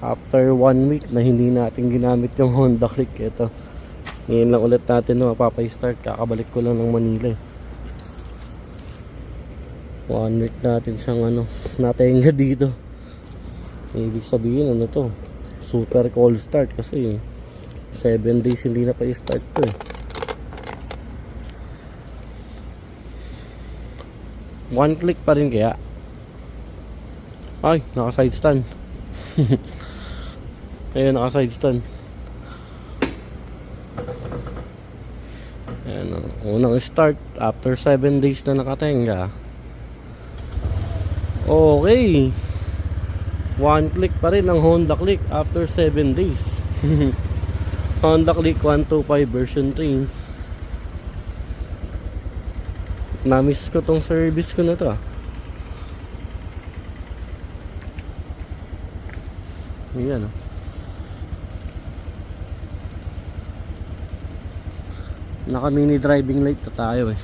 After 1 week na hindi natin ginamit yung Honda Click, ito ngayon lang ulit natin mapapay-start. Kakabalik ko lang ng Manila eh. 1 week natin siyang natenga dito. Ibig sabihin to, super cold start kasi 7 days hindi na pa-start to eh. 1 click pa rin kaya. Ay, naka side stand. Ayun, naka side stand. Ayan, unang start after 7 days na nakatenga. Okay, 1 click pa rin ang Honda Click after 7 days. Honda Click 125 version 3. Namiss ko tong service ko na to. Ayan. Naka mini driving light na tayo eh.